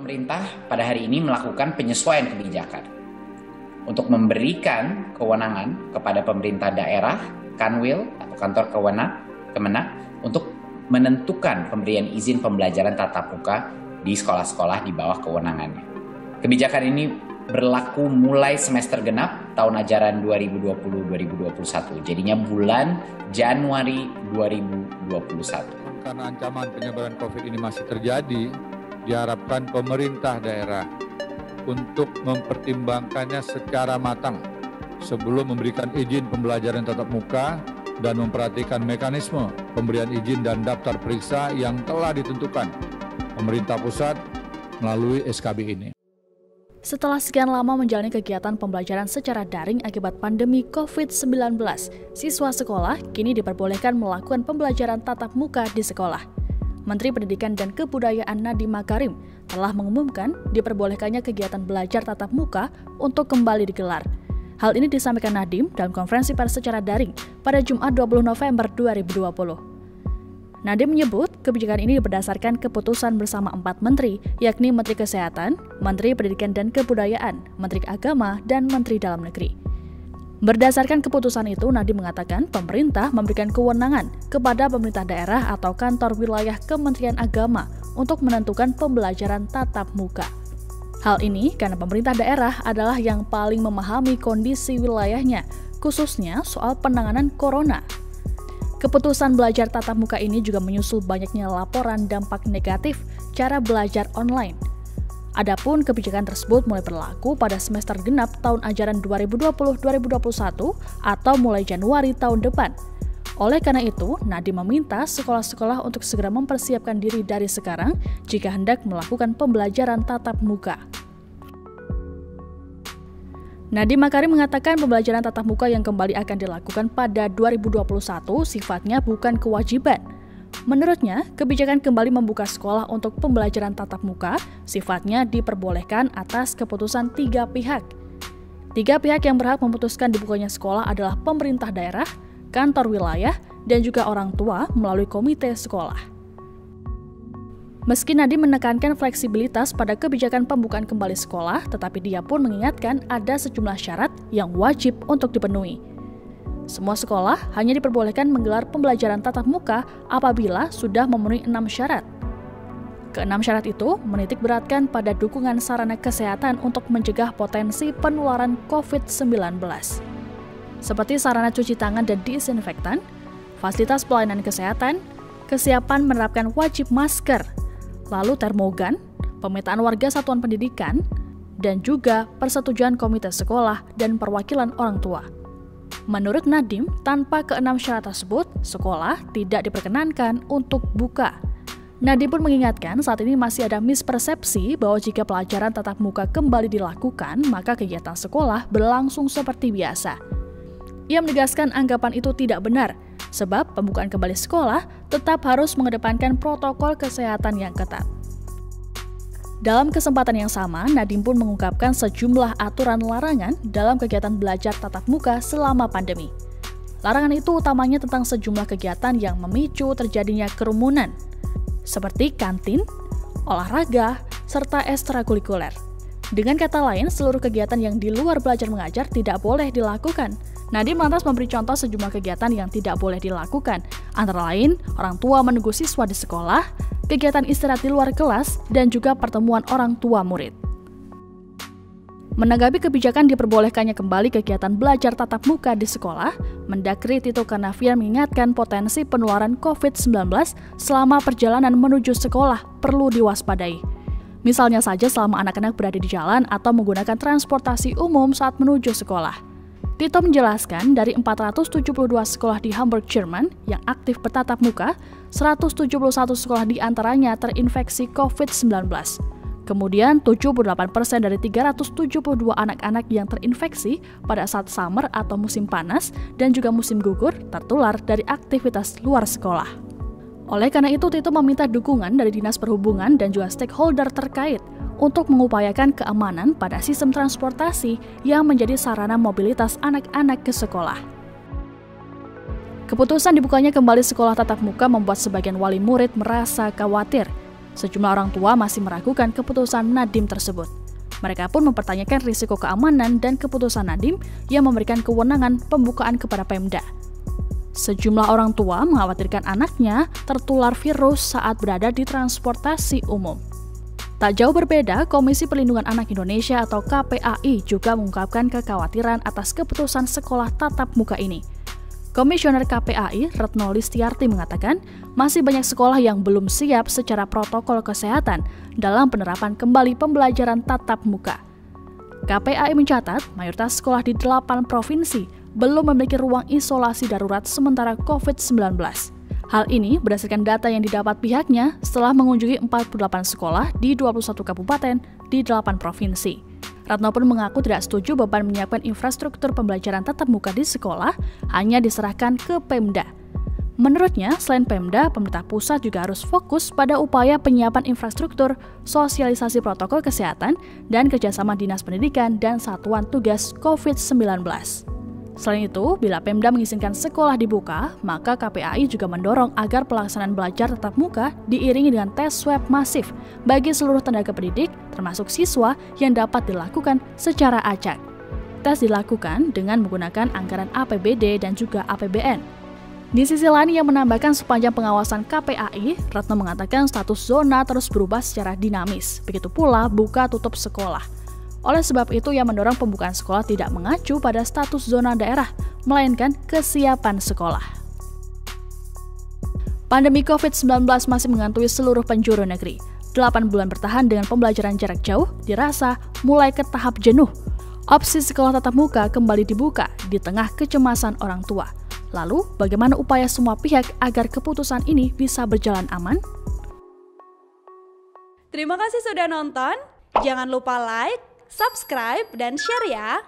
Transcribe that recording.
Pemerintah pada hari ini melakukan penyesuaian kebijakan untuk memberikan kewenangan kepada pemerintah daerah, Kanwil atau kantor Kemenak untuk menentukan pemberian izin pembelajaran tatap muka di sekolah-sekolah di bawah kewenangannya. Kebijakan ini berlaku mulai semester genap tahun ajaran 2020-2021, jadinya bulan Januari 2021. Karena ancaman penyebaran COVID ini masih terjadi, diharapkan pemerintah daerah untuk mempertimbangkannya secara matang sebelum memberikan izin pembelajaran tatap muka dan memperhatikan mekanisme pemberian izin dan daftar periksa yang telah ditentukan pemerintah pusat melalui SKB ini. Setelah sekian lama menjalani kegiatan pembelajaran secara daring akibat pandemi COVID-19, siswa sekolah kini diperbolehkan melakukan pembelajaran tatap muka di sekolah. Menteri Pendidikan dan Kebudayaan Nadiem Makarim telah mengumumkan diperbolehkannya kegiatan belajar tatap muka untuk kembali digelar. Hal ini disampaikan Nadiem dalam konferensi pers secara daring pada Jumat 20 November 2020. Nadiem menyebut kebijakan ini berdasarkan keputusan bersama 4 menteri, yakni Menteri Kesehatan, Menteri Pendidikan dan Kebudayaan, Menteri Agama, dan Menteri Dalam Negeri. Berdasarkan keputusan itu, Nadiem mengatakan pemerintah memberikan kewenangan kepada pemerintah daerah atau kantor wilayah Kementerian Agama untuk menentukan pembelajaran tatap muka. Hal ini karena pemerintah daerah adalah yang paling memahami kondisi wilayahnya, khususnya soal penanganan corona. Keputusan belajar tatap muka ini juga menyusul banyaknya laporan dampak negatif cara belajar online. Adapun kebijakan tersebut mulai berlaku pada semester genap tahun ajaran 2020-2021 atau mulai Januari tahun depan. Oleh karena itu, Nadiem meminta sekolah-sekolah untuk segera mempersiapkan diri dari sekarang jika hendak melakukan pembelajaran tatap muka. Nadiem Makarim mengatakan pembelajaran tatap muka yang kembali akan dilakukan pada 2021 sifatnya bukan kewajiban. Menurutnya, kebijakan kembali membuka sekolah untuk pembelajaran tatap muka sifatnya diperbolehkan atas keputusan 3 pihak. 3 pihak yang berhak memutuskan dibukanya sekolah adalah pemerintah daerah, kantor wilayah, dan juga orang tua melalui komite sekolah. Meski Nadiem menekankan fleksibilitas pada kebijakan pembukaan kembali sekolah, tetapi dia pun mengingatkan ada sejumlah syarat yang wajib untuk dipenuhi. Semua sekolah hanya diperbolehkan menggelar pembelajaran tatap muka apabila sudah memenuhi 6 syarat. Ke-6 syarat itu menitik beratkan pada dukungan sarana kesehatan untuk mencegah potensi penularan COVID-19. Seperti sarana cuci tangan dan disinfektan, fasilitas pelayanan kesehatan, kesiapan menerapkan wajib masker, lalu termogan, pemetaan warga satuan pendidikan, dan juga persetujuan komite sekolah dan perwakilan orang tua. Menurut Nadiem, tanpa ke-6 syarat tersebut, sekolah tidak diperkenankan untuk buka. Nadiem pun mengingatkan saat ini masih ada mispersepsi bahwa jika pelajaran tatap muka kembali dilakukan, maka kegiatan sekolah berlangsung seperti biasa. Ia menegaskan anggapan itu tidak benar, sebab pembukaan kembali sekolah tetap harus mengedepankan protokol kesehatan yang ketat. Dalam kesempatan yang sama, Nadiem pun mengungkapkan sejumlah aturan larangan dalam kegiatan belajar tatap muka selama pandemi. Larangan itu utamanya tentang sejumlah kegiatan yang memicu terjadinya kerumunan, seperti kantin, olahraga, serta ekstrakurikuler. Dengan kata lain, seluruh kegiatan yang di luar belajar mengajar tidak boleh dilakukan. Nadiem lantas memberi contoh sejumlah kegiatan yang tidak boleh dilakukan, antara lain orang tua menunggu siswa di sekolah, kegiatan istirahat di luar kelas, dan juga pertemuan orang tua murid. Menanggapi kebijakan diperbolehkannya kembali kegiatan belajar tatap muka di sekolah, Mendagri Tito Karnavian mengingatkan potensi penularan COVID-19 selama perjalanan menuju sekolah perlu diwaspadai. Misalnya saja selama anak-anak berada di jalan atau menggunakan transportasi umum saat menuju sekolah. Tito menjelaskan dari 472 sekolah di Hamburg, Jerman yang aktif bertatap muka, 171 sekolah di antaranya terinfeksi COVID-19. Kemudian 78% dari 372 anak-anak yang terinfeksi pada saat summer atau musim panas dan juga musim gugur tertular dari aktivitas luar sekolah. Oleh karena itu, Tito meminta dukungan dari Dinas Perhubungan dan juga stakeholder terkait untuk mengupayakan keamanan pada sistem transportasi yang menjadi sarana mobilitas anak-anak ke sekolah. Keputusan dibukanya kembali sekolah tatap muka membuat sebagian wali murid merasa khawatir. Sejumlah orang tua masih meragukan keputusan Nadiem tersebut. Mereka pun mempertanyakan risiko keamanan dan keputusan Nadiem yang memberikan kewenangan pembukaan kepada Pemda. Sejumlah orang tua mengkhawatirkan anaknya tertular virus saat berada di transportasi umum. Tak jauh berbeda, Komisi Perlindungan Anak Indonesia atau KPAI juga mengungkapkan kekhawatiran atas keputusan sekolah tatap muka ini. Komisioner KPAI, Retno Listiarti mengatakan, masih banyak sekolah yang belum siap secara protokol kesehatan dalam penerapan kembali pembelajaran tatap muka. KPAI mencatat, mayoritas sekolah di 8 provinsi belum memiliki ruang isolasi darurat sementara COVID-19. Hal ini berdasarkan data yang didapat pihaknya setelah mengunjungi 48 sekolah di 21 kabupaten di 8 provinsi. Retno pun mengaku tidak setuju beban menyiapkan infrastruktur pembelajaran tatap muka di sekolah hanya diserahkan ke Pemda. Menurutnya, selain Pemda, pemerintah pusat juga harus fokus pada upaya penyiapan infrastruktur, sosialisasi protokol kesehatan, dan kerjasama Dinas Pendidikan dan Satuan Tugas COVID-19. Selain itu, bila Pemda mengizinkan sekolah dibuka, maka KPAI juga mendorong agar pelaksanaan belajar tatap muka diiringi dengan tes swab masif bagi seluruh tenaga pendidik, termasuk siswa yang dapat dilakukan secara acak. Tes dilakukan dengan menggunakan anggaran APBD dan juga APBN. Di sisi lain, yang menambahkan sepanjang pengawasan KPAI, Retno mengatakan status zona terus berubah secara dinamis, begitu pula buka tutup sekolah. Oleh sebab itu, ia mendorong pembukaan sekolah tidak mengacu pada status zona daerah, melainkan kesiapan sekolah. Pandemi COVID-19 masih menghantui seluruh penjuru negeri. 8 bulan bertahan dengan pembelajaran jarak jauh dirasa mulai ke tahap jenuh. Opsi sekolah tatap muka kembali dibuka di tengah kecemasan orang tua. Lalu, bagaimana upaya semua pihak agar keputusan ini bisa berjalan aman? Terima kasih sudah nonton. Jangan lupa like, subscribe, dan share ya!